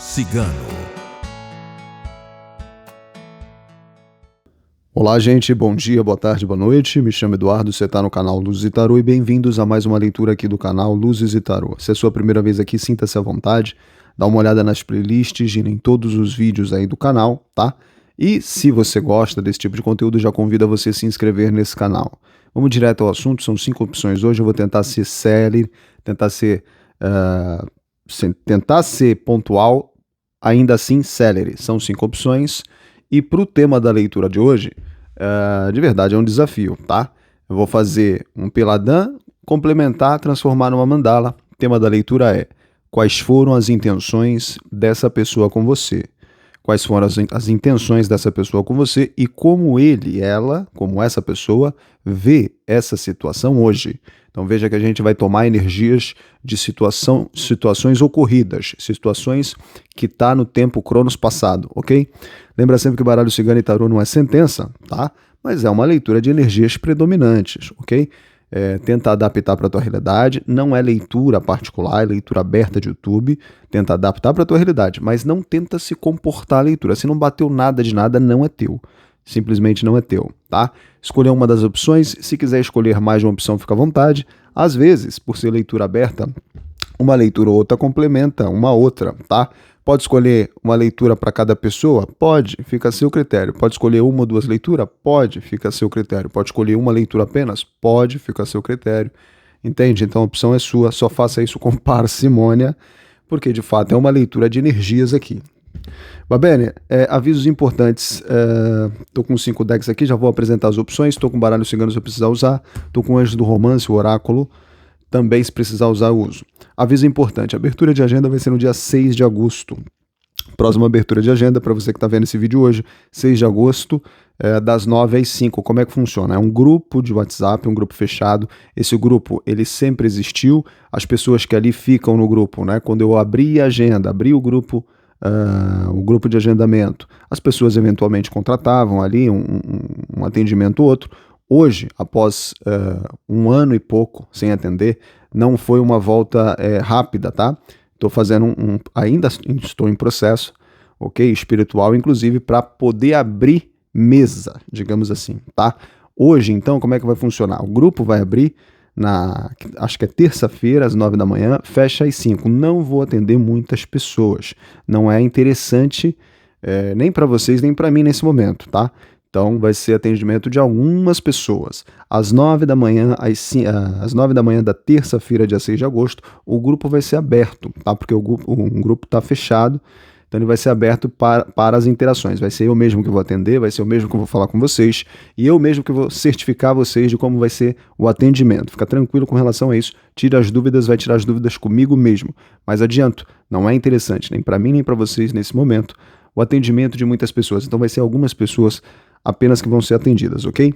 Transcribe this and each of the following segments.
Cigano. Olá, gente, bom dia, boa tarde, boa noite. Me chamo Eduardo, você está no canal Luzes e Tarô e bem-vindos a mais uma leitura aqui do canal Luzes e Tarô. Se é a sua primeira vez aqui, sinta-se à vontade, dá uma olhada nas playlists, gira em todos os vídeos aí do canal, tá? E se você gosta desse tipo de conteúdo, já convido a você a se inscrever nesse canal. Vamos direto ao assunto, são 5 opções hoje, eu vou tentar ser célere, tentar ser pontual, ainda assim célere. São 5 opções. E para o tema da leitura de hoje, de verdade é um desafio, tá? Eu vou fazer um peladã, complementar, transformar numa mandala. O tema da leitura é: quais foram as intenções dessa pessoa com você? Quais foram as intenções dessa pessoa com você e como como essa pessoa vê essa situação hoje. Então veja que a gente vai tomar energias de situações ocorridas, situações que tá no tempo cronos passado, ok? Lembra sempre que baralho cigano e tarô não é sentença, tá? Mas é uma leitura de energias predominantes, ok? Tenta adaptar para a tua realidade, não é leitura particular, é leitura aberta de YouTube, tenta adaptar para a tua realidade, mas não tenta se comportar a leitura. Se não bateu nada de nada, não é teu. Simplesmente não é teu, tá? Escolher uma das opções, se quiser escolher mais de uma opção, fica à vontade. Às vezes, por ser leitura aberta, uma leitura ou outra complementa uma outra, tá? Pode escolher uma leitura para cada pessoa? Pode, fica a seu critério. Pode escolher uma ou duas leituras? Pode, fica a seu critério. Pode escolher uma leitura apenas? Pode, fica a seu critério. Entende? Então a opção é sua, só faça isso com parcimônia, porque de fato é uma leitura de energias aqui. Va bene, avisos importantes, tô com 5 decks aqui, já vou apresentar as opções, tô com baralho cigano se eu precisar usar, tô com anjo do romance, o oráculo, também se precisar usar eu uso. Aviso importante, a abertura de agenda vai ser no dia 6 de agosto. Próxima abertura de agenda, para você que está vendo esse vídeo hoje, 6 de agosto, das 9 às 5. Como é que funciona? É um grupo de WhatsApp, um grupo fechado. Esse grupo, ele sempre existiu. As pessoas que ali ficam no grupo, né? Quando eu abri a agenda, abri o grupo de agendamento, as pessoas eventualmente contratavam ali um atendimento ou outro. Hoje, após 1 ano e pouco sem atender, não foi uma volta rápida, tá? Estou fazendo ainda estou em processo, ok? Espiritual, inclusive, para poder abrir mesa, digamos assim, tá? Hoje, então, como é que vai funcionar? O grupo vai abrir acho que é terça-feira, às 9 da manhã, fecha às 5. Não vou atender muitas pessoas. Não é interessante nem para vocês, nem para mim nesse momento, tá? Então, vai ser atendimento de algumas pessoas. Às 9 da manhã, às 9 da manhã da terça-feira, dia 6 de agosto, o grupo vai ser aberto, tá? Porque um grupo está fechado, então ele vai ser aberto para as interações. Vai ser eu mesmo que vou atender, vai ser eu mesmo que vou falar com vocês, e eu mesmo que vou certificar vocês de como vai ser o atendimento. Fica tranquilo com relação a isso. Tira as dúvidas, vai tirar as dúvidas comigo mesmo. Mas adianto, não é interessante, nem para mim, nem para vocês nesse momento, o atendimento de muitas pessoas. Então vai ser algumas pessoas apenas que vão ser atendidas, ok?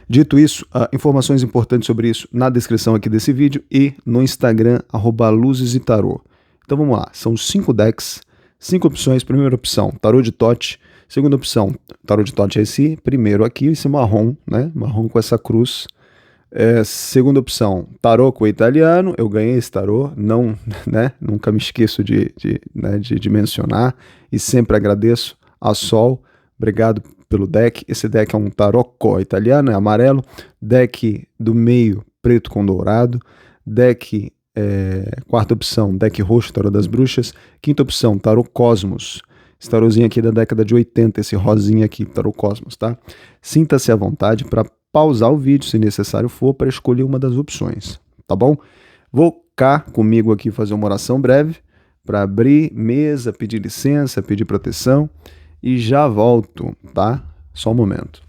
Dito isso, informações importantes sobre isso na descrição aqui desse vídeo e no Instagram, @luzesitarô. Então vamos lá, são 5 decks, 5 opções. Primeira opção, tarô de Tote. Segunda opção, tarô de Tote é esse primeiro aqui, esse marrom, né? Marrom com essa cruz. Segunda opção, tarô com o italiano. Eu ganhei esse tarô, não, né? Nunca me esqueço de mencionar e sempre agradeço a Sol. Obrigado pelo deck. Esse deck é um tarocco italiano, é amarelo. Deck do meio, preto com dourado. Deck, quarta opção, deck roxo, tarô das bruxas. Quinta opção, tarô Cosmos. Esse tarozinho aqui da década de 80, esse rosinha aqui, tarô Cosmos, tá? Sinta-se à vontade para pausar o vídeo, se necessário for, para escolher uma das opções, tá bom? Vou cá comigo aqui fazer uma oração breve para abrir mesa, pedir licença, pedir proteção. E já volto, tá? Só um momento.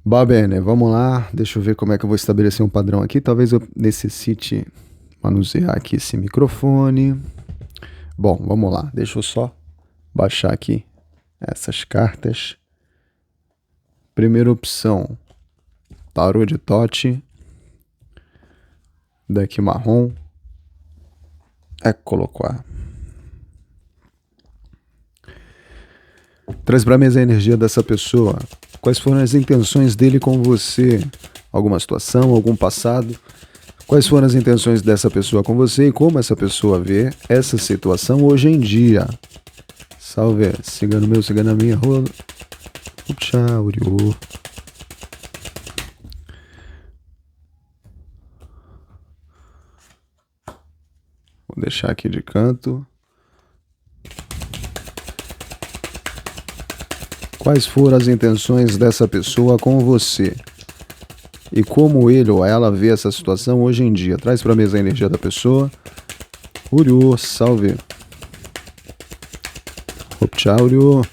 Va bene, vamos lá. Deixa eu ver como é que eu vou estabelecer um padrão aqui. Talvez eu necessite manusear aqui esse microfone. Bom, vamos lá. Deixa eu só baixar aqui essas cartas. Primeira opção, tarô de Tote. Deck marrom. Eccolo qua. Traz para a mesa a energia dessa pessoa. Quais foram as intenções dele com você? Alguma situação, algum passado? Quais foram as intenções dessa pessoa com você e como essa pessoa vê essa situação hoje em dia? Salve, cigano meu, cigana minha, rola. Tchau, Uriô. Vou deixar aqui de canto. Quais foram as intenções dessa pessoa com você? E como ele ou ela vê essa situação hoje em dia? Traz pra mesa a energia da pessoa. Uriô, salve. Tchau, Uriô.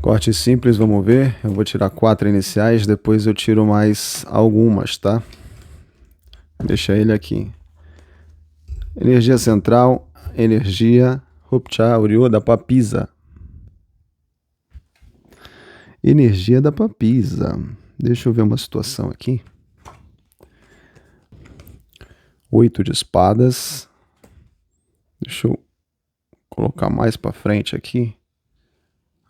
Corte simples, vamos ver. Eu vou tirar 4 iniciais, depois eu tiro mais algumas, tá? Deixa ele aqui. Energia central, energia Uriô da papisa. Energia da papisa. Deixa eu ver uma situação aqui. 8 de espadas. Deixa eu colocar mais para frente aqui.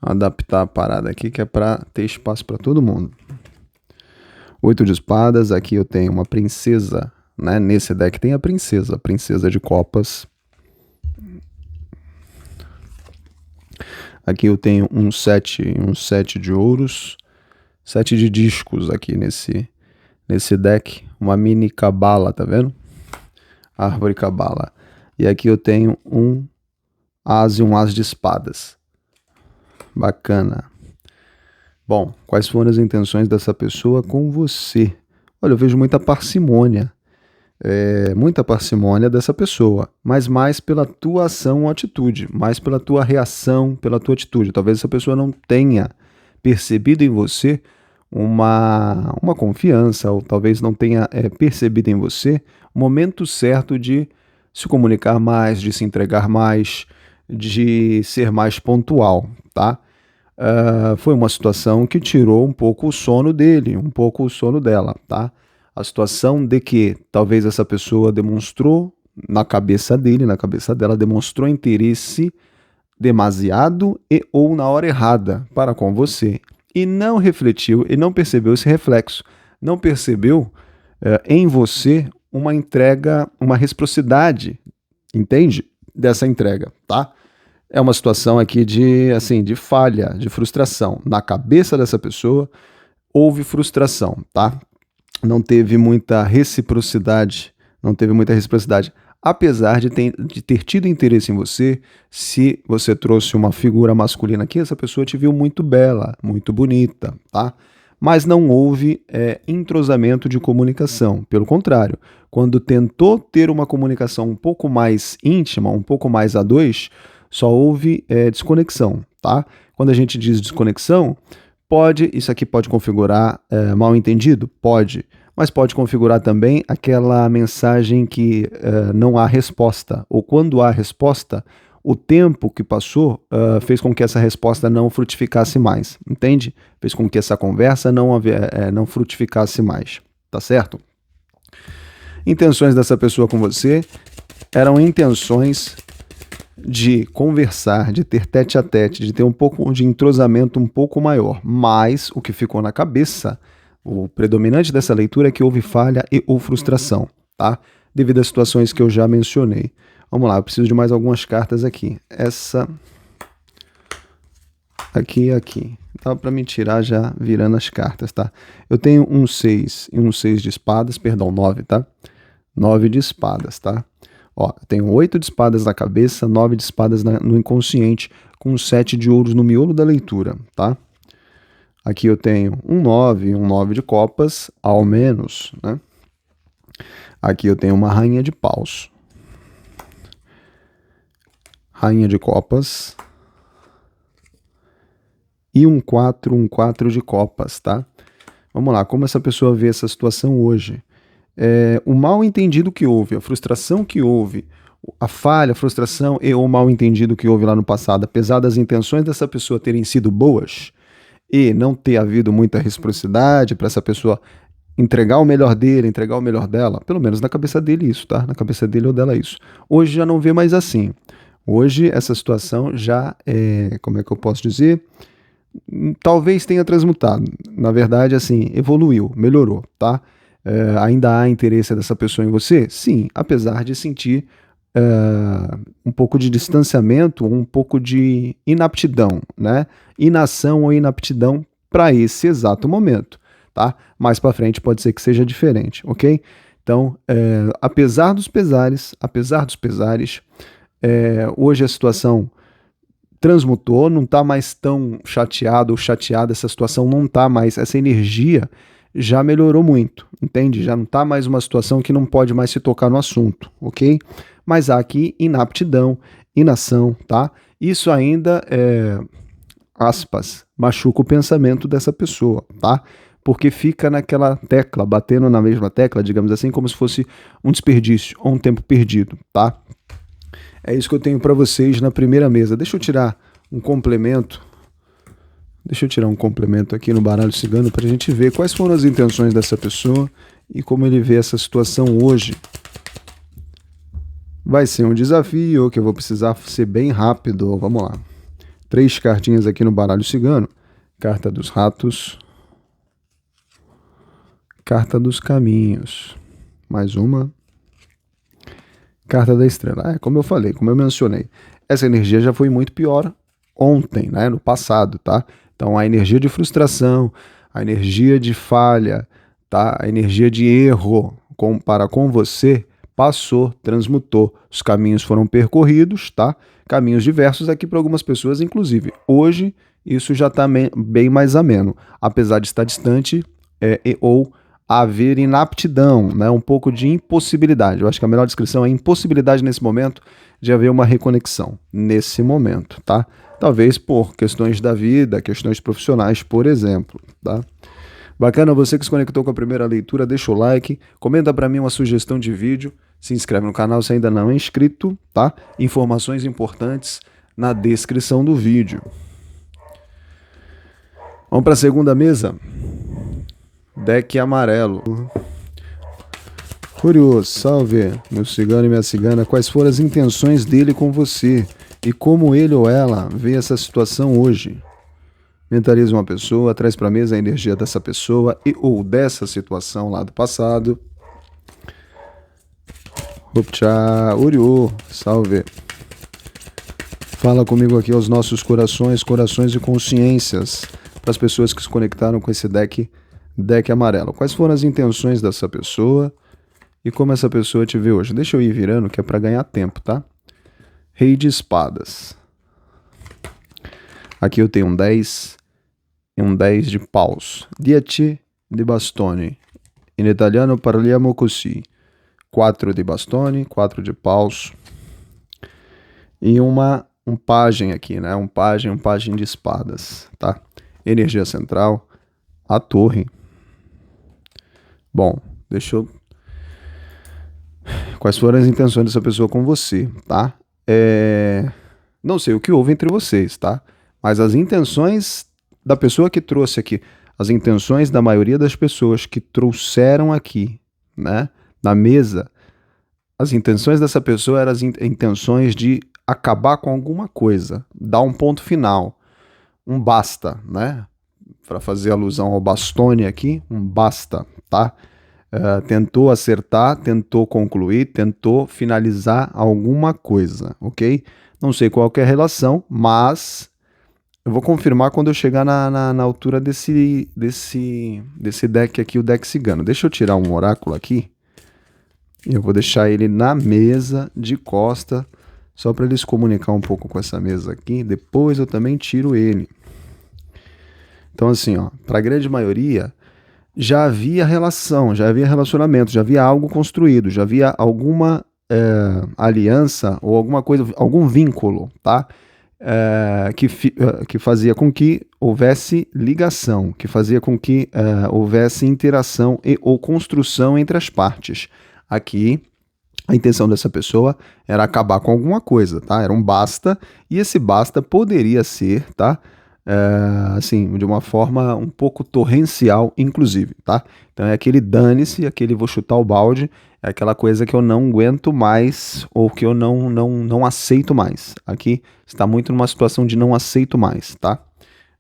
Adaptar a parada aqui que é para ter espaço para todo mundo. 8 de espadas. Aqui eu tenho uma princesa, né? Nesse deck tem a princesa de copas. Aqui eu tenho um sete de ouros, 7 de discos aqui nesse deck, uma mini cabala, tá vendo? Árvore cabala. E aqui eu tenho um as e um as de espadas. Bacana. Bom, quais foram as intenções dessa pessoa com você? Olha, eu vejo muita parcimônia. Muita parcimônia dessa pessoa, mas mais pela tua ação ou atitude, mais pela tua reação, pela tua atitude. Talvez essa pessoa não tenha percebido em você uma confiança, ou talvez não tenha percebido em você o momento certo de se comunicar mais, de se entregar mais, de ser mais pontual, tá? Foi uma situação que tirou um pouco o sono dele, um pouco o sono dela, tá? A situação de que talvez essa pessoa demonstrou na cabeça dele, na cabeça dela, demonstrou interesse demasiado e ou na hora errada para com você. E não refletiu e não percebeu esse reflexo. Não percebeu em você uma entrega, uma reciprocidade, entende? Dessa entrega, tá? É uma situação aqui de falha, de frustração. Na cabeça dessa pessoa houve frustração, tá? Não teve muita reciprocidade, apesar de ter tido interesse em você. Se você trouxe uma figura masculina aqui, essa pessoa te viu muito bela, muito bonita, tá? Mas não houve entrosamento de comunicação. Pelo contrário, quando tentou ter uma comunicação um pouco mais íntima, um pouco mais a dois, só houve desconexão, tá? Quando a gente diz desconexão, isso aqui pode configurar mal entendido? Pode. Mas pode configurar também aquela mensagem que não há resposta. Ou quando há resposta, o tempo que passou fez com que essa resposta não frutificasse mais. Entende? Fez com que essa conversa não frutificasse mais. Tá certo? Intenções dessa pessoa com você eram intenções de conversar, de ter tete a tete, de ter um pouco de entrosamento um pouco maior. Mas o que ficou na cabeça, o predominante dessa leitura é que houve falha e ou frustração, tá? Devido às situações que eu já mencionei. Vamos lá, eu preciso de mais algumas cartas aqui. Essa aqui e aqui. Dá para me tirar já virando as cartas, tá? Eu tenho um 6 e um 6 de espadas, perdão, 9, tá? 9 de espadas, tá? Ó, eu tenho 8 de espadas na cabeça, 9 de espadas no inconsciente, com 7 de ouros no miolo da leitura, tá? Aqui eu tenho um 9 de copas, ao menos, né? Aqui eu tenho uma rainha de paus. Rainha de copas. E um 4 de copas, tá? Vamos lá, como essa pessoa vê essa situação hoje? O mal entendido que houve, a frustração que houve, a falha, a frustração e o mal entendido que houve lá no passado, apesar das intenções dessa pessoa terem sido boas e não ter havido muita reciprocidade para essa pessoa entregar o melhor dele, entregar o melhor dela, pelo menos na cabeça dele isso, tá? Na cabeça dele ou dela isso. Hoje já não vê mais assim. Hoje essa situação já é, como é que eu posso dizer? Talvez tenha transmutado. Na verdade, assim, evoluiu, melhorou, tá? Ainda há interesse dessa pessoa em você? Sim, apesar de sentir um pouco de distanciamento, um pouco de inaptidão, né? Inação ou inaptidão para esse exato momento, tá? Mais para frente pode ser que seja diferente, ok? Então, apesar dos pesares, hoje a situação transmutou, não está mais tão chateado ou chateada, essa situação não está mais, essa energia já melhorou muito, entende? Já não está mais uma situação que não pode mais se tocar no assunto, ok? Mas há aqui inaptidão, inação, tá? Isso ainda aspas, machuca o pensamento dessa pessoa, tá? Porque fica naquela tecla, batendo na mesma tecla, digamos assim, como se fosse um desperdício ou um tempo perdido, tá? É isso que eu tenho para vocês na primeira mesa. Deixa eu tirar um complemento. Deixa eu tirar um complemento aqui no baralho cigano para a gente ver quais foram as intenções dessa pessoa e como ele vê essa situação hoje. Vai ser um desafio que eu vou precisar ser bem rápido. Vamos lá. 3 cartinhas aqui no baralho cigano. Carta dos ratos. Carta dos caminhos. Mais uma. Carta da estrela. Como eu falei, como eu mencionei, essa energia já foi muito pior ontem, né, no passado, tá? Então a energia de frustração, a energia de falha, tá? A energia de erro para com você passou, transmutou. Os caminhos foram percorridos, tá? Caminhos diversos aqui para algumas pessoas, inclusive. Hoje isso já está bem mais ameno, apesar de estar distante ou haver inaptidão, né? Um pouco de impossibilidade. Eu acho que a melhor descrição é impossibilidade nesse momento de haver uma reconexão, nesse momento, tá? Talvez por questões da vida, questões profissionais, por exemplo, tá? Bacana, você que se conectou com a primeira leitura, deixa o like, comenta para mim uma sugestão de vídeo, se inscreve no canal se ainda não é inscrito, tá? Informações importantes na descrição do vídeo. Vamos para a segunda mesa? Deck amarelo. Curioso, salve, meu cigano e minha cigana. Quais foram as intenções dele com você e como ele ou ela vê essa situação hoje? Mentaliza uma pessoa, traz para a mesa a energia dessa pessoa e ou dessa situação lá do passado. Opcha, Uriô, salve. Fala comigo aqui aos nossos corações, corações e consciências, para as pessoas que se conectaram com esse deck amarelo. Quais foram as intenções dessa pessoa e como essa pessoa te vê hoje? Deixa eu ir virando, que é para ganhar tempo, tá? Rei de espadas. Aqui eu tenho um 10 e um 10 de paus. 10 di bastoni. In italiano parliamo così. 4 de bastoni, 4 de paus. E um pajem aqui, né? Um pajem de espadas, tá? Energia central, a torre. Bom, deixa eu... Quais foram as intenções dessa pessoa com você, tá? Não sei o que houve entre vocês, tá? Mas as intenções da pessoa que trouxe aqui, as intenções da maioria das pessoas que trouxeram aqui, né, na mesa, as intenções dessa pessoa eram as intenções de acabar com alguma coisa, dar um ponto final, um basta, né? Para fazer alusão ao bastone aqui, um basta, tá? Tentou acertar, tentou concluir, tentou finalizar alguma coisa, ok? Não sei qual que é a relação, mas eu vou confirmar quando eu chegar na altura desse deck aqui, o deck cigano. Deixa eu tirar um oráculo aqui. Eu vou deixar ele na mesa de costa, só para ele se comunicar um pouco com essa mesa aqui. Depois eu também tiro ele. Então assim, ó, para a grande maioria já havia relação, já havia relacionamento, já havia algo construído, já havia alguma aliança ou alguma coisa, algum vínculo, tá? Que fazia com que houvesse ligação, que fazia com que houvesse interação ou construção entre as partes. Aqui, a intenção dessa pessoa era acabar com alguma coisa, tá? Era um basta, e esse basta poderia ser, tá? assim, de uma forma um pouco torrencial, inclusive, tá? Então é aquele dane-se, aquele vou chutar o balde, é aquela coisa que eu não aguento mais ou que eu não aceito mais. Aqui está muito numa situação de não aceito mais, tá?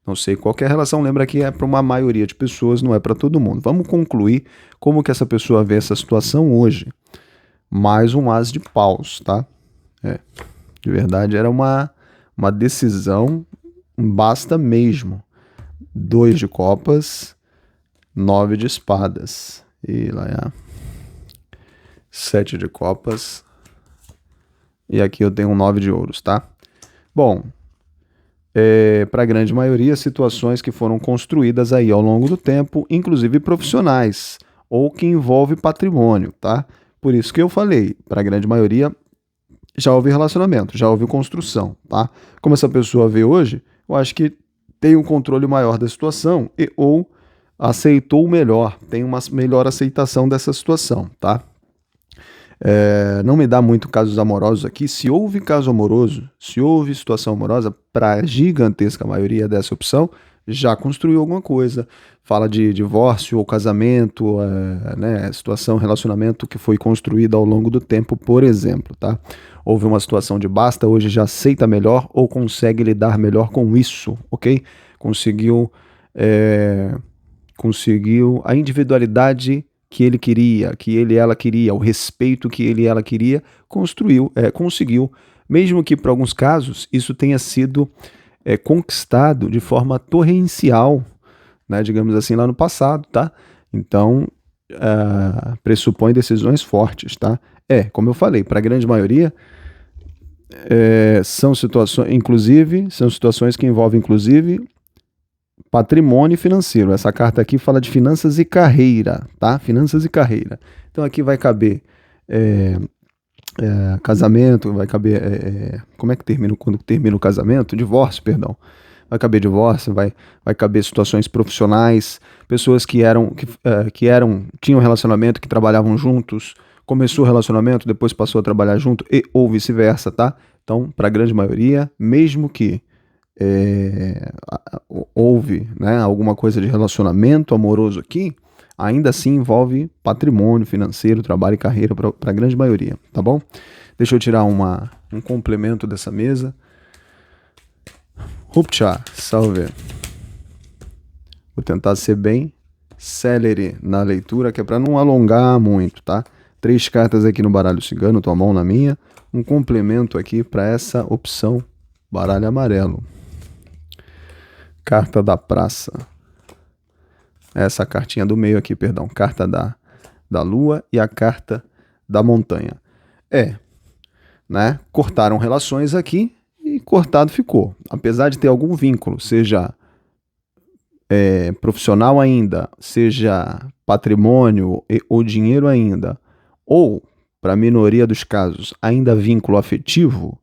Não sei qual que é a relação, lembra que é para uma maioria de pessoas, não é para todo mundo. Vamos concluir como que essa pessoa vê essa situação hoje. Mais um as de paus, tá? De verdade, era uma decisão, basta mesmo. 2 de copas, 9 de espadas. E lá é 7 de copas. E aqui eu tenho um 9 de ouros, tá? Bom, para a grande maioria, situações que foram construídas aí ao longo do tempo, inclusive profissionais, ou que envolve patrimônio, tá? Por isso que eu falei, para a grande maioria, já houve relacionamento, já houve construção, tá? Como essa pessoa vê hoje, eu acho que tem um controle maior da situação e ou aceitou melhor, tem uma melhor aceitação dessa situação, tá? Não me dá muito casos amorosos aqui. Se houve caso amoroso, se houve situação amorosa, para a gigantesca maioria dessa opção, já construiu alguma coisa. Fala de divórcio ou casamento, né, situação, relacionamento que foi construído ao longo do tempo, por exemplo, tá? Houve uma situação de basta, hoje já aceita melhor ou consegue lidar melhor com isso, ok? Conseguiu a individualidade que ele queria, que ele e ela queria, o respeito que ele e ela queria, conseguiu, mesmo que por alguns casos isso tenha sido conquistado de forma torrencial, né, digamos assim, lá no passado, tá? Então, pressupõe decisões fortes, tá? Como eu falei, para a grande maioria, são situações que envolvem, inclusive, patrimônio financeiro. Essa carta aqui fala de finanças e carreira, tá? Finanças e carreira. Então aqui vai caber casamento, vai caber como é que termina quando termina o casamento? Divórcio, perdão. Vai caber divórcio, vai caber situações profissionais, pessoas que tinham relacionamento, que trabalhavam juntos, começou o relacionamento, depois passou a trabalhar junto ou vice-versa, tá? Então, para a grande maioria, mesmo que houve, né, alguma coisa de relacionamento amoroso aqui, ainda assim envolve patrimônio financeiro, trabalho e carreira para a grande maioria, tá bom? Deixa eu tirar um complemento dessa mesa. Rupcha, salve. Vou tentar ser bem célere na leitura, que é para não alongar muito, tá? 3 cartas aqui no baralho cigano, tua mão na minha. Um complemento aqui para essa opção baralho amarelo. Carta da praça. Essa cartinha do meio aqui, perdão. Carta da lua e a carta da montanha. Né? Cortaram relações aqui e cortado ficou. Apesar de ter algum vínculo, seja profissional ainda, seja patrimônio ou dinheiro ainda, ou, para a minoria dos casos, ainda vínculo afetivo,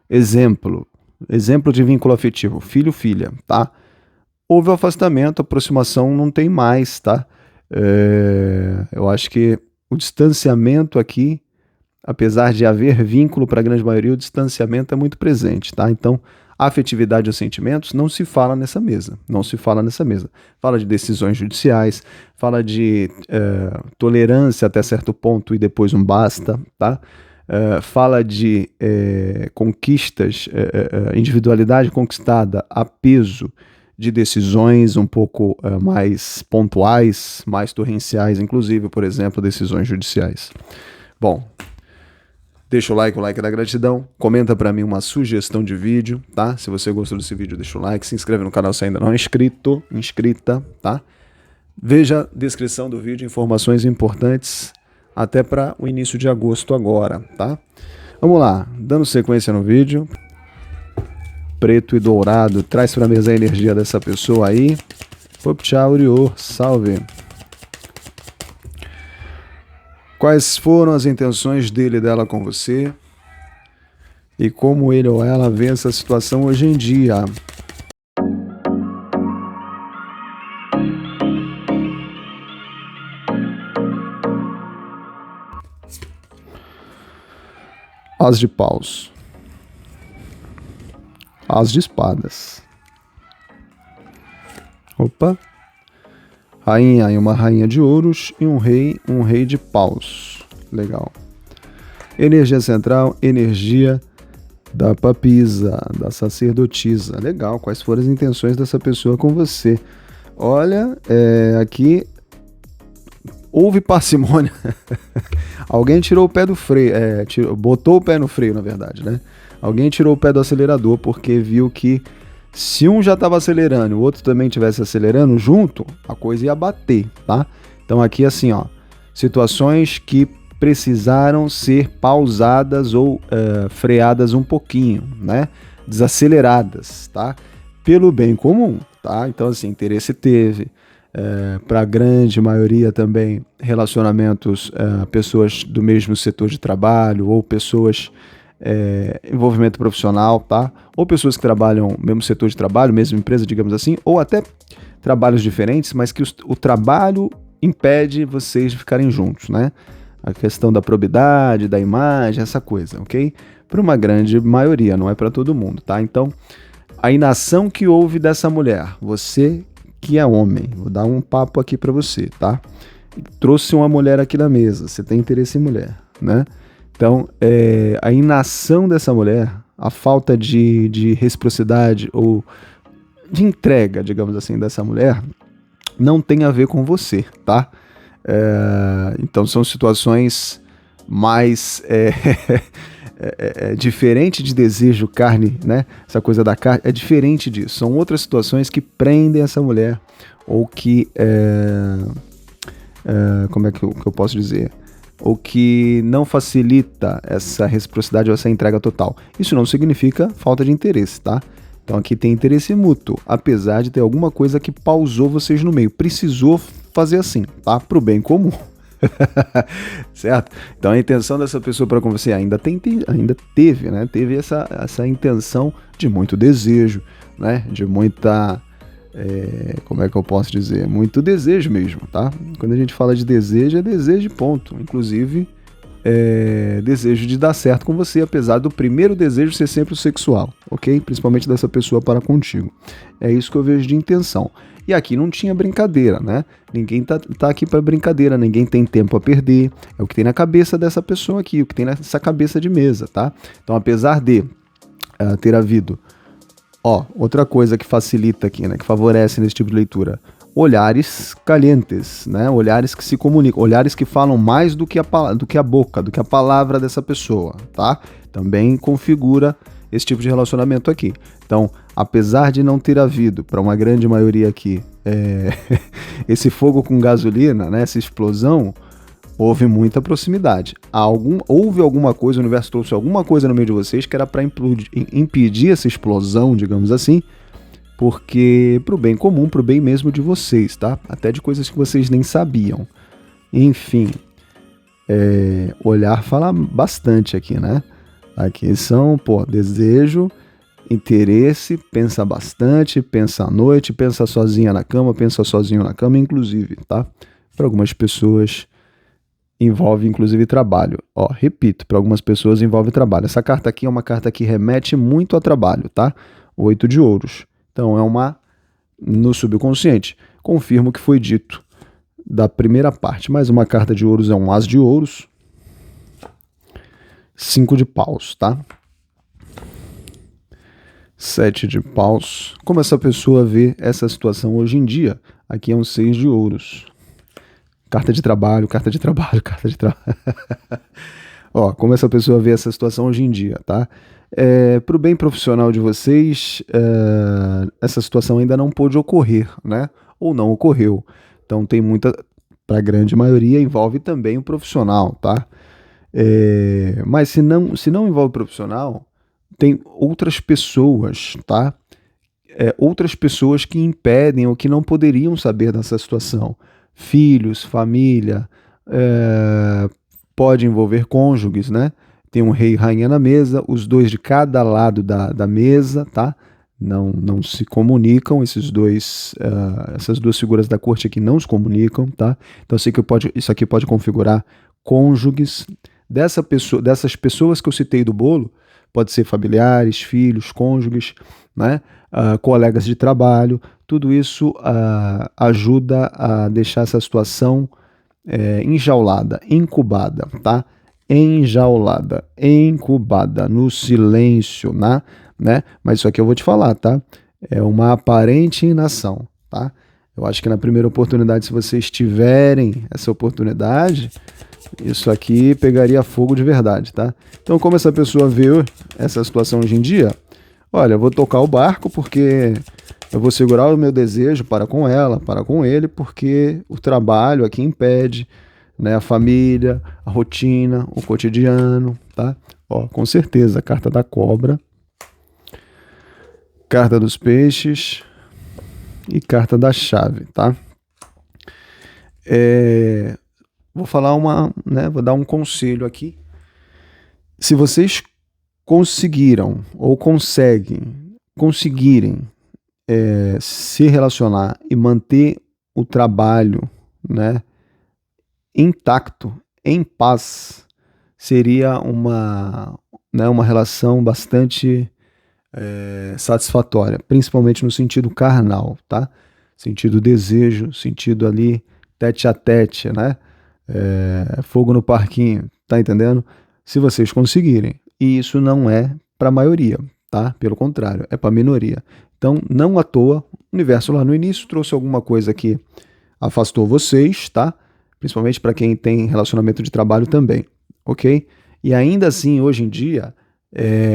exemplo de vínculo afetivo, filho, filha, tá? Houve afastamento, aproximação não tem mais, tá? Eu acho que o distanciamento aqui, apesar de haver vínculo para a grande maioria, o distanciamento é muito presente, tá? Então, afetividade e sentimentos não se fala nessa mesa, Fala de decisões judiciais, fala de tolerância até certo ponto e depois um basta, tá? Fala de conquistas, individualidade conquistada a peso de decisões um pouco mais pontuais, mais torrenciais, inclusive, por exemplo, decisões judiciais. Bom, deixa o like da gratidão, comenta para mim uma sugestão de vídeo, tá? Se você gostou desse vídeo, deixa o like, se inscreve no canal se ainda não é inscrita, tá? Veja a descrição do vídeo, informações importantes até para o início de agosto agora, tá? Vamos lá, dando sequência no vídeo. Preto e dourado, traz para a mesa a energia dessa pessoa aí. Tchau, Uriô, salve. Quais foram as intenções dele e dela com você? E como ele ou ela vê essa situação hoje em dia? As de paus. As de espadas. Opa. Rainha e uma rainha de ouros e um rei de paus. Legal. Energia central, energia da papisa, da sacerdotisa. Legal, quais foram as intenções dessa pessoa com você? Olha, aqui houve parcimônia. Alguém tirou o pé do freio, botou o pé no freio, na verdade, né? Alguém tirou o pé do acelerador porque viu que se um já estava acelerando e o outro também estivesse acelerando junto, a coisa ia bater, tá? Então aqui assim, ó, situações que precisaram ser pausadas ou freadas um pouquinho, né? Desaceleradas, tá? Pelo bem comum, tá? Então assim, interesse teve, para a grande maioria também relacionamentos, pessoas do mesmo setor de trabalho ou pessoas envolvimento profissional, tá? Ou pessoas que trabalham no mesmo setor de trabalho, mesma empresa, digamos assim, ou até trabalhos diferentes, mas que o trabalho impede vocês de ficarem juntos, né? A questão da probidade, da imagem, essa coisa, ok? Para uma grande maioria, não é para todo mundo, tá? Então, a inação que houve dessa mulher, você que é homem, vou dar um papo aqui para você, tá? Trouxe uma mulher aqui na mesa, você tem interesse em mulher, né? Então, a inação dessa mulher, a falta de reciprocidade ou de entrega, digamos assim, dessa mulher, não tem a ver com você, tá? Então, são situações mais diferente de desejo, carne, né? Essa coisa da carne é diferente disso. São outras situações que prendem essa mulher ou que, como é que eu posso dizer? Ou que não facilita essa reciprocidade ou essa entrega total. Isso não significa falta de interesse, tá? Então aqui tem interesse mútuo, apesar de ter alguma coisa que pausou vocês no meio. Precisou fazer assim, tá? Pro bem comum. Certo? Então a intenção dessa pessoa para com você ainda teve, né? Teve essa intenção de muito desejo, né? De muita... como é que eu posso dizer? Muito desejo mesmo, tá? Quando a gente fala de desejo, é desejo ponto. Inclusive, desejo de dar certo com você, apesar do primeiro desejo ser sempre o sexual, ok? Principalmente dessa pessoa para contigo. É isso que eu vejo de intenção. E aqui não tinha brincadeira, né? Ninguém tá aqui para brincadeira, ninguém tem tempo a perder. É o que tem na cabeça dessa pessoa aqui, o que tem nessa cabeça de mesa, tá? Então, apesar de ter havido... outra coisa que facilita aqui, né, que favorece nesse tipo de leitura, olhares calientes, né, olhares que se comunicam, olhares que falam mais do que a boca, do que a palavra dessa pessoa, tá? Também configura esse tipo de relacionamento aqui. Então, apesar de não ter havido, para uma grande maioria aqui, esse fogo com gasolina, né, essa explosão, houve muita proximidade. Houve alguma coisa, o universo trouxe alguma coisa no meio de vocês que era para impedir essa explosão, digamos assim, porque pro bem comum, pro bem mesmo de vocês, tá? Até de coisas que vocês nem sabiam. Enfim, olhar fala bastante aqui, né? Aqui são, desejo, interesse, pensa bastante, pensa à noite, pensa sozinha na cama, pensa sozinho na cama, inclusive, tá? Para algumas pessoas... envolve inclusive trabalho. Repito, para algumas pessoas envolve trabalho. Essa carta aqui é uma carta que remete muito a trabalho, tá? 8 de ouros. Então no subconsciente. Confirmo o que foi dito da primeira parte. Mais uma carta de ouros é um as de ouros. 5 de paus, tá? 7 de paus. Como essa pessoa vê essa situação hoje em dia? Aqui é um 6 de ouros. Carta de trabalho, carta de trabalho, carta de trabalho. Como essa pessoa vê essa situação hoje em dia, tá? Pro bem profissional de vocês, essa situação ainda não pôde ocorrer, né? Ou não ocorreu. Então tem para a grande maioria, envolve também o profissional, tá? Mas se não envolve o profissional, tem outras pessoas, tá? Outras pessoas que impedem ou que não poderiam saber dessa situação. Filhos, família, pode envolver cônjuges, né? Tem um rei e rainha na mesa, os dois de cada lado da mesa, tá? Não se comunicam, essas duas figuras da corte aqui não se comunicam, tá? Então isso aqui pode configurar cônjuges dessas pessoas que eu citei do bolo, pode ser familiares, filhos, cônjuges, né? Colegas de trabalho, tudo isso ajuda a deixar essa situação enjaulada, incubada, tá? Enjaulada, incubada, no silêncio, né? Mas isso aqui eu vou te falar, tá? É uma aparente inação, tá? Eu acho que na primeira oportunidade, se vocês tiverem essa oportunidade, isso aqui pegaria fogo de verdade, tá? Então, como essa pessoa vê essa situação hoje em dia, olha, eu vou tocar o barco porque eu vou segurar o meu desejo para com ela, para com ele, porque o trabalho aqui impede, né? A família, a rotina, o cotidiano, tá? Ó, com certeza, a carta da cobra, carta dos peixes e carta da chave, tá? Vou falar vou dar um conselho aqui. Se vocês conseguirem se relacionar e manter o trabalho, né, intacto, em paz, seria uma relação bastante satisfatória, principalmente no sentido carnal, tá? Sentido desejo, sentido ali tete a tete, né? Fogo no parquinho, tá entendendo? Se vocês conseguirem. E isso não é para a maioria, tá? Pelo contrário, é para a minoria. Então, não à toa, o universo lá no início trouxe alguma coisa que afastou vocês, tá? Principalmente para quem tem relacionamento de trabalho também, ok? E ainda assim, hoje em dia,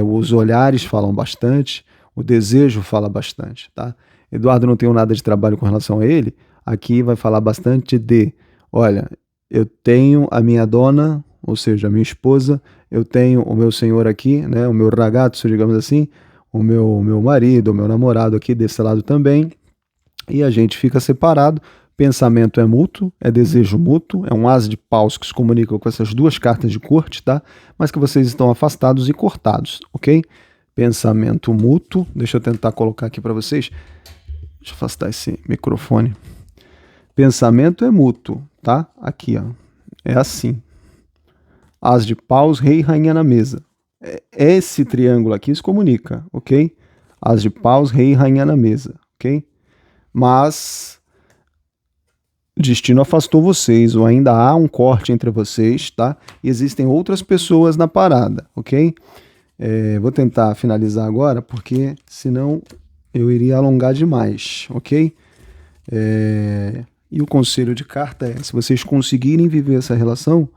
os olhares falam bastante, o desejo fala bastante, tá? Eduardo não tem nada de trabalho com relação a ele, aqui vai falar bastante de, olha, eu tenho a minha dona, ou seja, a minha esposa, eu tenho o meu senhor aqui, né, o meu ragazzo, digamos assim, o meu marido, o meu namorado aqui desse lado também, e a gente fica separado. Pensamento é mútuo, é desejo mútuo, é um as de paus que se comunica com essas duas cartas de corte, tá? Mas que vocês estão afastados e cortados, ok? Pensamento mútuo, deixa eu tentar colocar aqui para vocês, deixa eu afastar esse microfone. Pensamento é mútuo, tá? Aqui, ó, é assim. As de paus, rei e rainha na mesa. Esse triângulo aqui se comunica, ok? As de paus, rei e rainha na mesa, ok? Mas o destino afastou vocês, ou ainda há um corte entre vocês, tá? E existem outras pessoas na parada, ok? Vou tentar finalizar agora, porque senão eu iria alongar demais, ok? E o conselho de carta é, se vocês conseguirem viver essa relação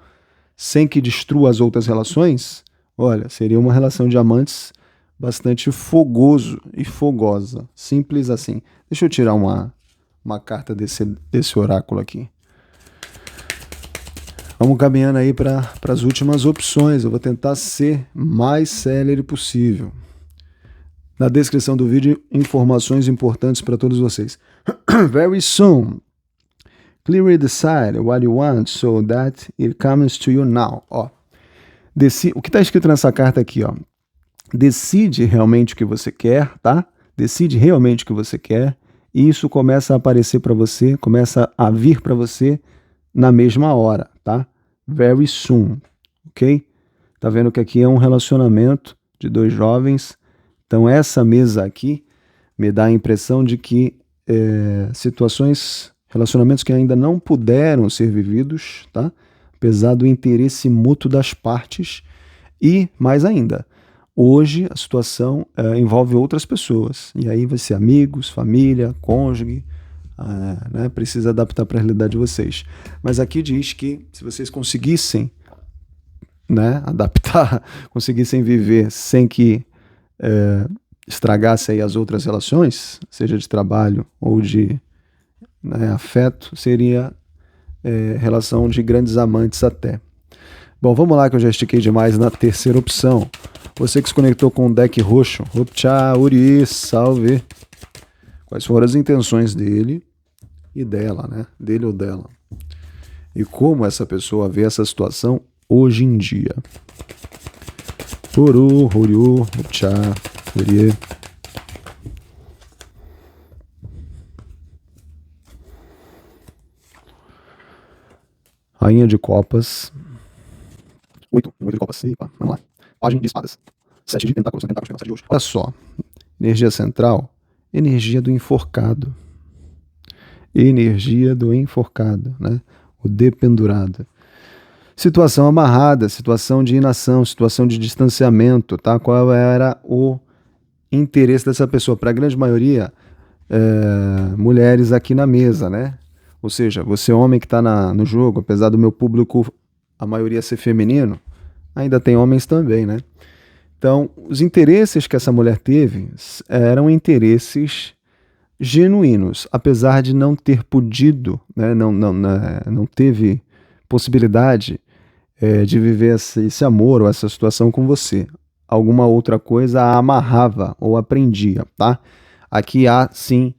sem que destrua as outras relações, olha, seria uma relação de amantes bastante fogoso e fogosa, simples assim. Deixa eu tirar uma carta desse oráculo aqui. Vamos caminhando aí para as últimas opções. Eu vou tentar ser mais célere possível. Na descrição do vídeo, informações importantes para todos vocês. Very soon, clearly decide what you want so that it comes to you now. Ó, o que está escrito nessa carta aqui, ó? Decide realmente o que você quer, tá? Decide realmente o que você quer. E isso começa a aparecer para você, começa a vir para você na mesma hora, tá? Very soon, ok? Tá vendo que aqui é um relacionamento de dois jovens. Então essa mesa aqui me dá a impressão de que relacionamentos que ainda não puderam ser vividos, tá? Apesar do interesse mútuo das partes. E, mais ainda, hoje a situação envolve outras pessoas, e aí vai ser amigos, família, cônjuge, né? Precisa adaptar para a realidade de vocês. Mas aqui diz que se vocês conseguissem, né, adaptar, conseguissem viver sem que estragasse aí as outras relações, seja de trabalho ou de, né, afeto, seria relação de grandes amantes até. Bom, vamos lá que eu já estiquei demais na terceira opção. Você que se conectou com o deck roxo, Opcha, Uri, salve. Quais foram as intenções dele e dela, né? Dele ou dela. E como essa pessoa vê essa situação hoje em dia. Uru, Uriu, Opcha, Uri. Rainha de Copas. 8 de Copas. Epa, vamos lá. Página de espadas. Sete de tentáculos, sete de hoje. Olha só, energia central, energia do enforcado. Energia do enforcado, né? O dependurado. Situação amarrada, situação de inação, situação de distanciamento, tá? Qual era o interesse dessa pessoa? Para a grande maioria, mulheres aqui na mesa, né? Ou seja, você homem que está no jogo, apesar do meu público, a maioria ser feminino, ainda tem homens também, né? Então, os interesses que essa mulher teve eram interesses genuínos, apesar de não ter podido, né, não teve possibilidade de viver esse amor ou essa situação com você. Alguma outra coisa a amarrava ou a prendia, tá? Aqui há, sim,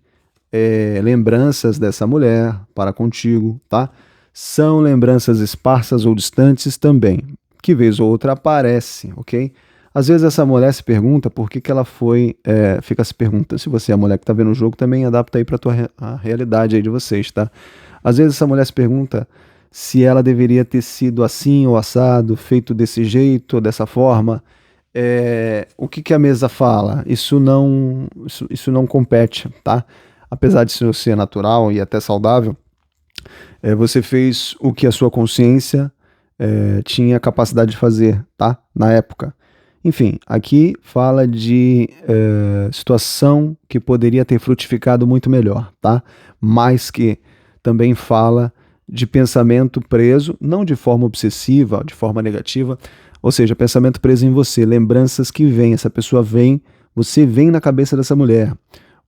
lembranças dessa mulher para contigo, tá? São lembranças esparsas ou distantes também, que vez ou outra aparece, ok? Às vezes essa mulher se pergunta por que ela foi, fica se perguntando, se você é a mulher que está vendo o jogo, também adapta aí para a realidade aí de vocês, tá? Às vezes essa mulher se pergunta se ela deveria ter sido assim ou assado, feito desse jeito ou dessa forma. O que a mesa fala? Isso não compete, tá? Apesar de isso ser natural e até saudável, você fez o que a sua consciência tinha capacidade de fazer, tá? Na época. Enfim, aqui fala de situação que poderia ter frutificado muito melhor, tá? Mas que também fala de pensamento preso, não de forma obsessiva, de forma negativa, ou seja, pensamento preso em você, lembranças que vêm, essa pessoa vem, você vem na cabeça dessa mulher,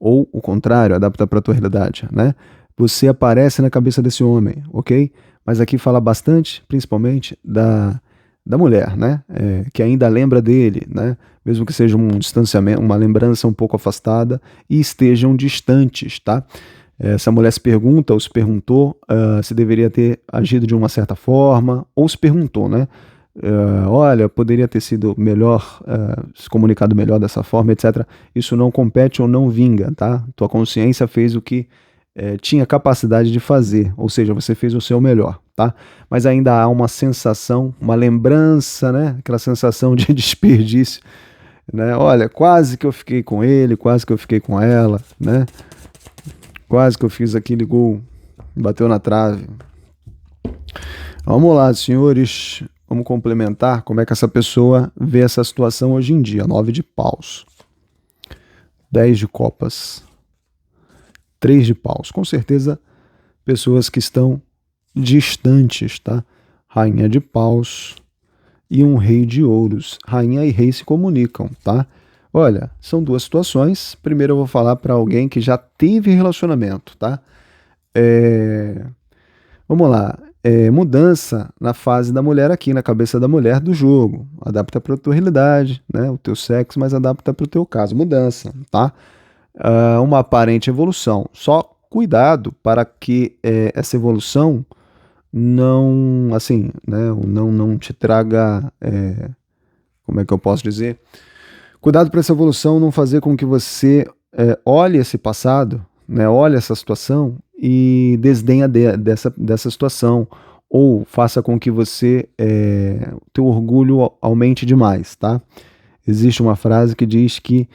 ou o contrário, adapta para a tua realidade, né? Você aparece na cabeça desse homem, ok? Mas aqui fala bastante, principalmente, da mulher, né? Que ainda lembra dele, né? Mesmo que seja um distanciamento, uma lembrança um pouco afastada e estejam distantes, tá? Essa mulher se pergunta ou se perguntou se deveria ter agido de uma certa forma, ou se perguntou, né? Olha, poderia ter sido melhor, se comunicado melhor dessa forma, etc. Isso não compete ou não vinga, tá? Tua consciência fez o que tinha capacidade de fazer, ou seja, você fez o seu melhor, tá? Mas ainda há uma sensação, uma lembrança, né? Aquela sensação de desperdício, né? Olha, quase que eu fiquei com ele, quase que eu fiquei com ela, né? Quase que eu fiz aquele gol, bateu na trave. Vamos lá, senhores, vamos complementar como é que essa pessoa vê essa situação hoje em dia. 9 de paus, 10 de copas, 3 de paus. Com certeza, pessoas que estão distantes, tá? Rainha de paus e um rei de ouros. Rainha e rei se comunicam, tá? Olha, são duas situações. Primeiro eu vou falar para alguém que já teve relacionamento, tá? Vamos lá. Mudança na fase da mulher aqui, na cabeça da mulher do jogo. Adapta para a tua realidade, né? O teu sexo, mas adapta para o teu caso. Mudança, tá? Uma aparente evolução. Só cuidado para que essa evolução não, assim, né? Não te traga, como é que eu posso dizer? Cuidado para essa evolução não fazer com que você olhe esse passado, né, olhe essa situação e desdenha dessa situação, ou faça com que você, teu orgulho aumente demais, tá? Existe uma frase que diz que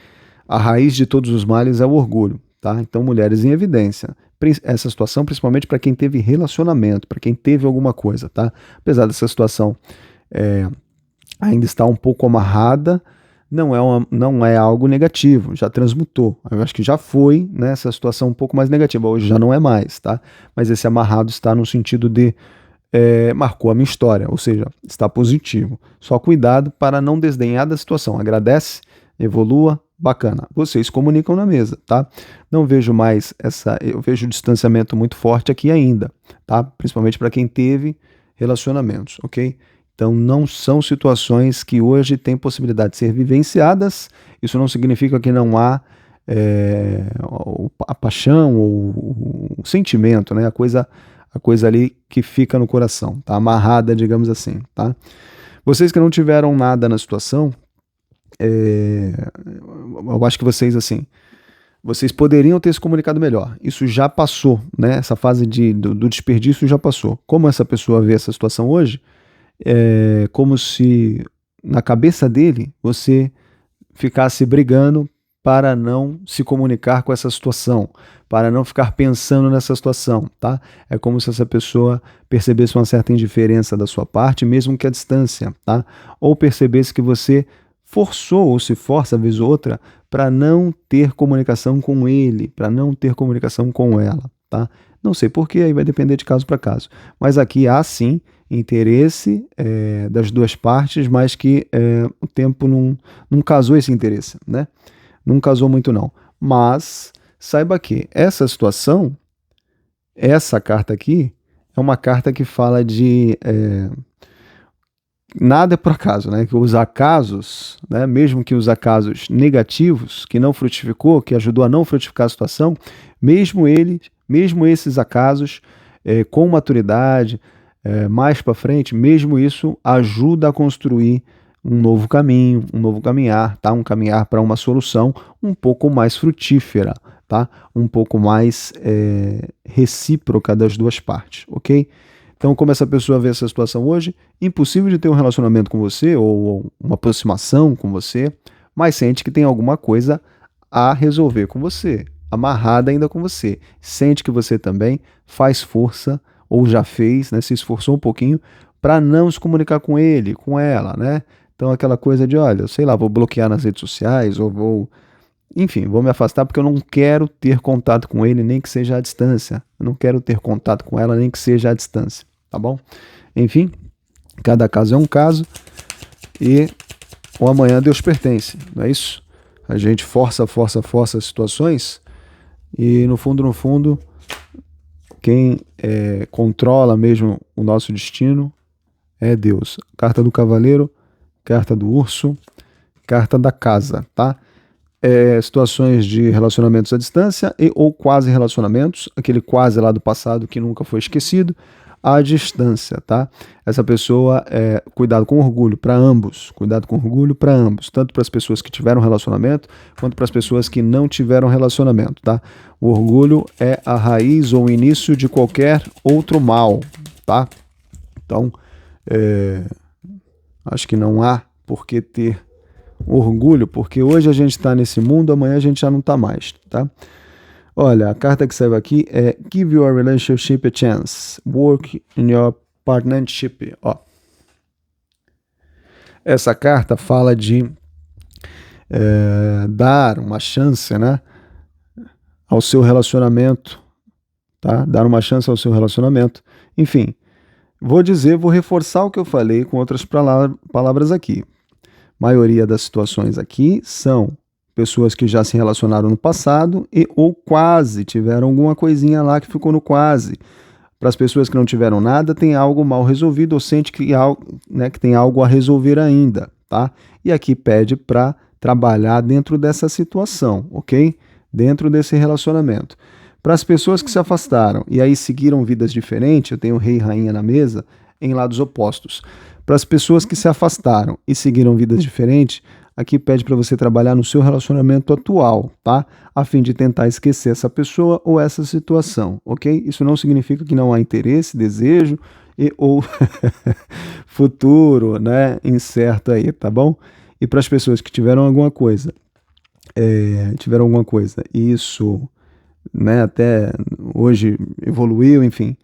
a raiz de todos os males é o orgulho, tá? Então, mulheres em evidência. Essa situação, principalmente para quem teve relacionamento, para quem teve alguma coisa, tá? Apesar dessa situação ainda estar um pouco amarrada, não é algo negativo, já transmutou. Eu acho que já foi, né, essa situação um pouco mais negativa, hoje já não é mais, tá? Mas esse amarrado está no sentido de marcou a minha história, ou seja, está positivo. Só cuidado para não desdenhar da situação. Agradece, evolua, bacana. Vocês comunicam na mesa, tá? Não vejo mais eu vejo o distanciamento muito forte aqui ainda, tá? Principalmente para quem teve relacionamentos, ok? Então, não são situações que hoje têm possibilidade de ser vivenciadas. Isso não significa que não há a paixão ou o sentimento, né? A coisa ali que fica no coração, tá? Amarrada, digamos assim, tá? Vocês que não tiveram nada na situação, eu acho que vocês, assim, vocês poderiam ter se comunicado melhor. Isso já passou, né? Essa fase do desperdício já passou. Como essa pessoa vê essa situação hoje, como se na cabeça dele você ficar se brigando para não se comunicar com essa situação, para não ficar pensando nessa situação, tá? É como se essa pessoa percebesse uma certa indiferença da sua parte, mesmo que à distância, tá? Ou percebesse que você forçou ou se força, vez ou outra, para não ter comunicação com ele, para não ter comunicação com ela, tá? Não sei por quê, aí vai depender de caso para caso. Mas aqui há sim interesse das duas partes, mas que o tempo não casou esse interesse, né? Não casou muito não. Mas saiba que essa situação, essa carta aqui, é uma carta que fala de nada é por acaso, né? Que os acasos, né? Mesmo que os acasos negativos, que não frutificou, que ajudou a não frutificar a situação, mesmo esses acasos, com maturidade, mais para frente, mesmo isso ajuda a construir um novo caminho, um novo caminhar, tá? Um caminhar para uma solução um pouco mais frutífera, tá? Um pouco mais recíproca das duas partes, ok? Então, como essa pessoa vê essa situação hoje, impossível de ter um relacionamento com você ou uma aproximação com você, mas sente que tem alguma coisa a resolver com você, amarrada ainda com você. Sente que você também faz força, ou já fez, né, se esforçou um pouquinho para não se comunicar com ele, com ela, né? Então, aquela coisa de, olha, sei lá, vou bloquear nas redes sociais, ou enfim, vou me afastar porque eu não quero ter contato com ele, nem que seja à distância. Eu não quero ter contato com ela, nem que seja à distância, tá bom? Enfim, cada caso é um caso e o amanhã a Deus pertence, não é isso? A gente força as situações e no fundo, quem controla mesmo o nosso destino é Deus. Carta do cavaleiro, carta do urso, carta da casa, tá? Situações de relacionamentos à distância e ou quase relacionamentos, aquele quase lá do passado que nunca foi esquecido, à distância, tá? Essa pessoa, cuidado com orgulho para ambos, tanto para as pessoas que tiveram relacionamento, quanto para as pessoas que não tiveram relacionamento, tá? O orgulho é a raiz ou o início de qualquer outro mal, tá? Então, acho que não há por que ter orgulho, porque hoje a gente está nesse mundo, amanhã a gente já não está mais, tá? Olha, a carta que saiu aqui é Give your relationship a chance. Work in your partnership. Ó. Essa carta fala de dar uma chance, né, ao seu relacionamento, tá? Dar uma chance ao seu relacionamento. Enfim, vou reforçar o que eu falei com outras palavras aqui. Maioria das situações aqui são pessoas que já se relacionaram no passado e ou quase tiveram alguma coisinha lá que ficou no quase. Para as pessoas que não tiveram nada, tem algo mal resolvido ou sente que tem algo a resolver ainda, tá? E aqui pede para trabalhar dentro dessa situação, ok? Dentro desse relacionamento. Para as pessoas que se afastaram e aí seguiram vidas diferentes, eu tenho rei e rainha na mesa, em lados opostos. Para as pessoas que se afastaram e seguiram vidas diferentes, aqui pede para você trabalhar no seu relacionamento atual, tá? A fim de tentar esquecer essa pessoa ou essa situação, ok? Isso não significa que não há interesse, desejo ou futuro, né, incerto aí, tá bom? E para as pessoas que tiveram alguma coisa, e isso, né, até hoje evoluiu, enfim,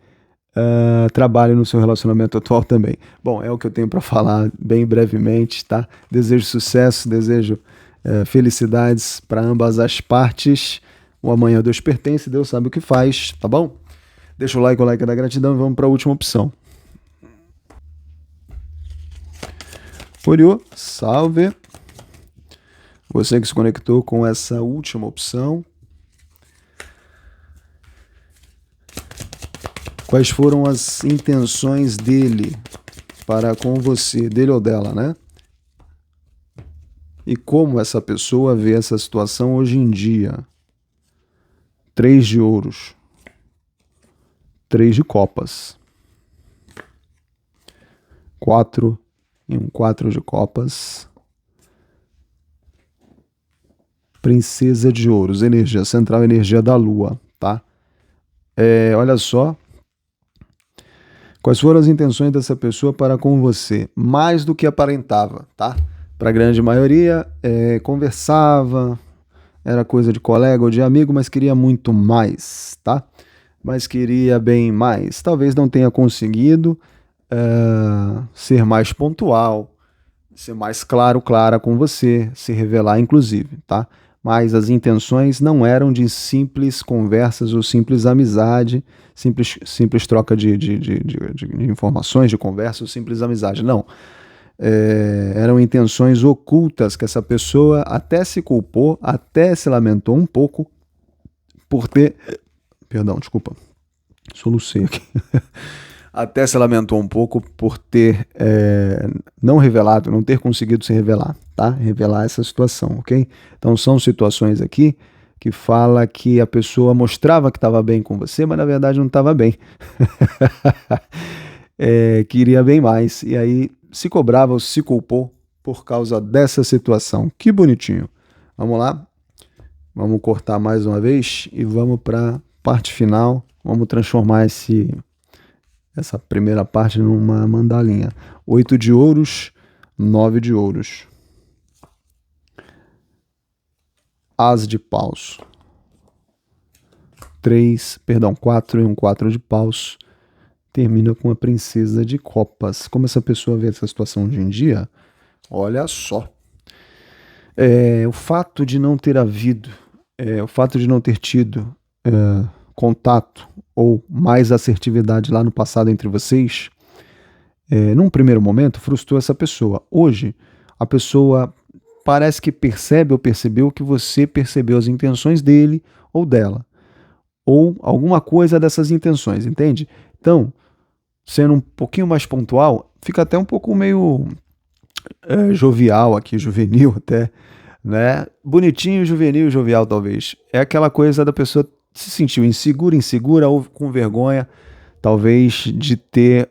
trabalhe no seu relacionamento atual também. Bom, é o que eu tenho para falar bem brevemente, tá? Desejo sucesso, desejo felicidades para ambas as partes. O amanhã Deus pertence, Deus sabe o que faz, tá bom? Deixa o like é da gratidão e vamos para a última opção. Oriô, salve! Você que se conectou com essa última opção. Quais foram as intenções dele para com você, dele ou dela, né? E como essa pessoa vê essa situação hoje em dia? 3 de ouros. 3 de copas. 4 e um 4 de copas. Princesa de ouros, energia central, energia da lua, tá? Olha só. Quais foram as intenções dessa pessoa para com você? Mais do que aparentava, tá? Para a grande maioria, conversava, era coisa de colega ou de amigo, mas queria muito mais, tá? Mas queria bem mais. Talvez não tenha conseguido ser mais pontual, ser mais claro, clara com você, se revelar inclusive, tá? Mas as intenções não eram de simples conversas ou simples amizade, simples troca de informações, de conversa ou simples amizade, não. Eram intenções ocultas que essa pessoa até se culpou, até se lamentou um pouco por ter... Perdão, desculpa, solucei aqui. Até se lamentou um pouco por ter não revelado, não ter conseguido se revelar, tá? Revelar essa situação, ok? Então são situações aqui que fala que a pessoa mostrava que estava bem com você, mas na verdade não estava bem. Queria bem mais, e aí se cobrava ou se culpou por causa dessa situação. Que bonitinho. Vamos lá? Vamos cortar mais uma vez e vamos para a parte final. Vamos transformar essa primeira parte numa mandalinha. 8 de ouros, 9 de ouros. As de paus. 4 e um 4 de paus. Termina com a princesa de copas. Como essa pessoa vê essa situação hoje em dia? Olha só. O fato de não ter havido, o fato de não ter tido contato ou mais assertividade lá no passado entre vocês, num primeiro momento, frustrou essa pessoa. Hoje, a pessoa parece que percebe ou percebeu que você percebeu as intenções dele ou dela, ou alguma coisa dessas intenções, entende? Então, sendo um pouquinho mais pontual, fica até um pouco meio jovial aqui, juvenil até, né? Bonitinho, juvenil, jovial talvez. É aquela coisa da pessoa se sentiu insegura ou com vergonha, talvez, de ter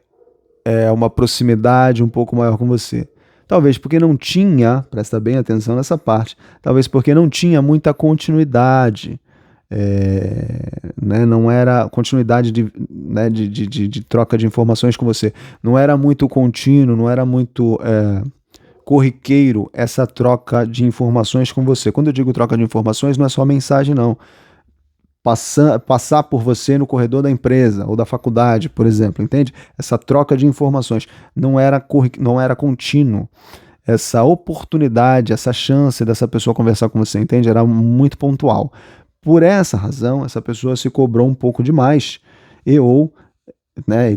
uma proximidade um pouco maior com você. Talvez porque não tinha, presta bem atenção nessa parte, talvez porque não tinha muita continuidade, né, não era continuidade de troca de informações com você, não era muito contínuo, não era muito corriqueiro essa troca de informações com você. Quando eu digo troca de informações, não é só mensagem, não. Passar por você no corredor da empresa ou da faculdade, por exemplo, entende? Essa troca de informações não era contínuo. Essa oportunidade, essa chance dessa pessoa conversar com você, entende? Era muito pontual. Por essa razão, essa pessoa se cobrou um pouco demais e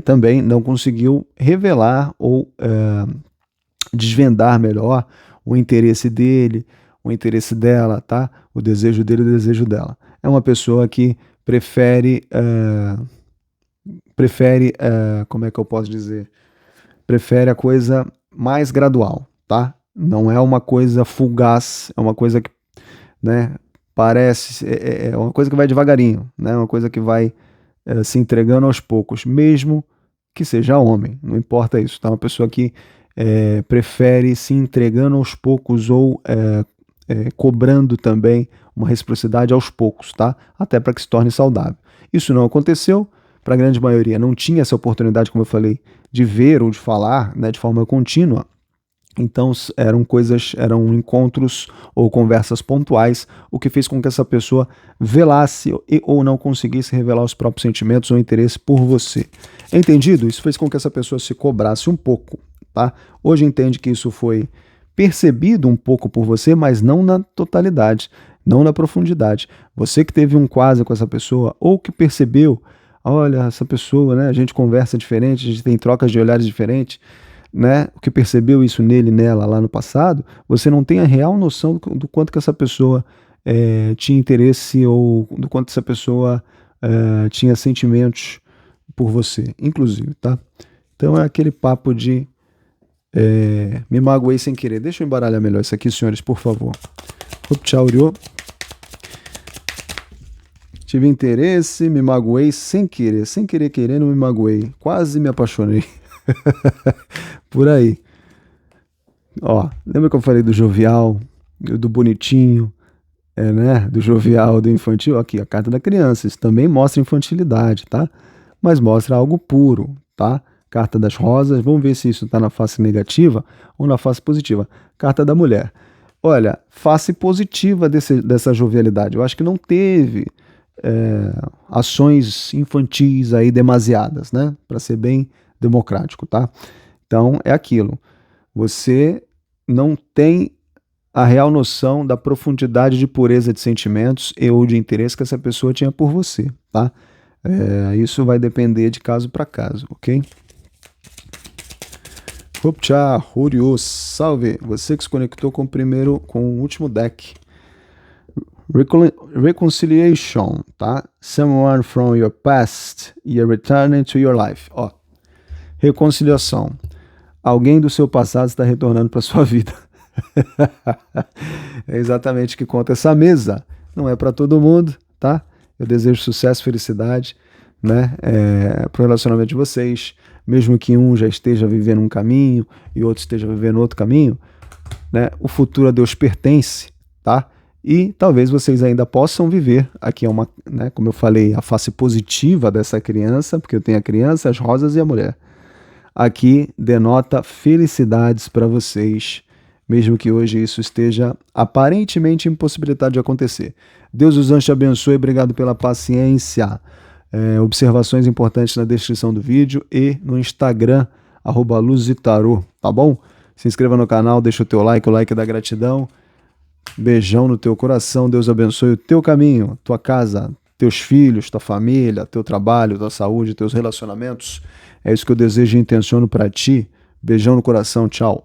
também não conseguiu revelar ou desvendar melhor o interesse dele, o interesse dela, tá? O desejo dele, o desejo dela. É uma pessoa que prefere, como é que eu posso dizer? Prefere a coisa mais gradual, tá? Não é uma coisa fugaz, é uma coisa que, né, parece, é uma coisa que vai devagarinho, né? Uma coisa que vai se entregando aos poucos, mesmo que seja homem, não importa isso, tá? Uma pessoa que prefere se entregando aos poucos ou cobrando também uma reciprocidade aos poucos, tá? Até para que se torne saudável. Isso não aconteceu, para a grande maioria não tinha essa oportunidade, como eu falei, de ver ou de falar, né, de forma contínua. Então eram encontros ou conversas pontuais, o que fez com que essa pessoa velasse ou não conseguisse revelar os próprios sentimentos ou interesse por você. Entendido? Isso fez com que essa pessoa se cobrasse um pouco, tá? Hoje entende que isso foi percebido um pouco por você, mas não na totalidade, não na profundidade. Você que teve um quase com essa pessoa ou que percebeu, olha, essa pessoa, né, a gente conversa diferente, a gente tem trocas de olhares diferentes, né, o que percebeu isso nele, nela, lá no passado, você não tem a real noção do quanto que essa pessoa tinha interesse ou do quanto essa pessoa tinha sentimentos por você, inclusive, tá? Então é aquele papo de me magoei sem querer. Deixa eu embaralhar melhor isso aqui, senhores, por favor. Tchau, tive interesse, me magoei sem querer. Sem querer, querendo, me magoei. Quase me apaixonei. Por aí. Ó, lembra que eu falei do jovial, do bonitinho, né? Do jovial, do infantil? Aqui, a carta da criança. Isso também mostra infantilidade, tá? Mas mostra algo puro, tá? Carta das rosas, vamos ver se isso está na face negativa ou na face positiva. Carta da mulher. Olha, face positiva dessa jovialidade. Eu acho que não teve ações infantis aí demasiadas, né? Para ser bem democrático, tá? Então, é aquilo. Você não tem a real noção da profundidade de pureza de sentimentos e ou de interesse que essa pessoa tinha por você, tá? Isso vai depender de caso para caso, ok? Hopcha, Horios, salve! Você que se conectou com o último deck. Reconciliation, tá? Someone from your past, you're returning to your life. Ó, reconciliação. Alguém do seu passado está retornando para sua vida. É exatamente o que conta essa mesa. Não é para todo mundo, tá? Eu desejo sucesso, felicidade, né? Pro relacionamento de vocês. Mesmo que um já esteja vivendo um caminho e outro esteja vivendo outro caminho, né? O futuro a Deus pertence, tá? E talvez vocês ainda possam viver. Aqui é uma, né, como eu falei, a face positiva dessa criança, porque eu tenho a criança, as rosas e a mulher. Aqui denota felicidades para vocês, mesmo que hoje isso esteja aparentemente impossibilitado de acontecer. Deus os anjos te abençoe, obrigado pela paciência. Observações importantes na descrição do vídeo e no Instagram, @luzitarô, tá bom? Se inscreva no canal, deixa o like da gratidão. Beijão no teu coração, Deus abençoe o teu caminho, tua casa, teus filhos, tua família, teu trabalho, tua saúde, teus relacionamentos. É isso que eu desejo e intenciono para ti. Beijão no coração, tchau.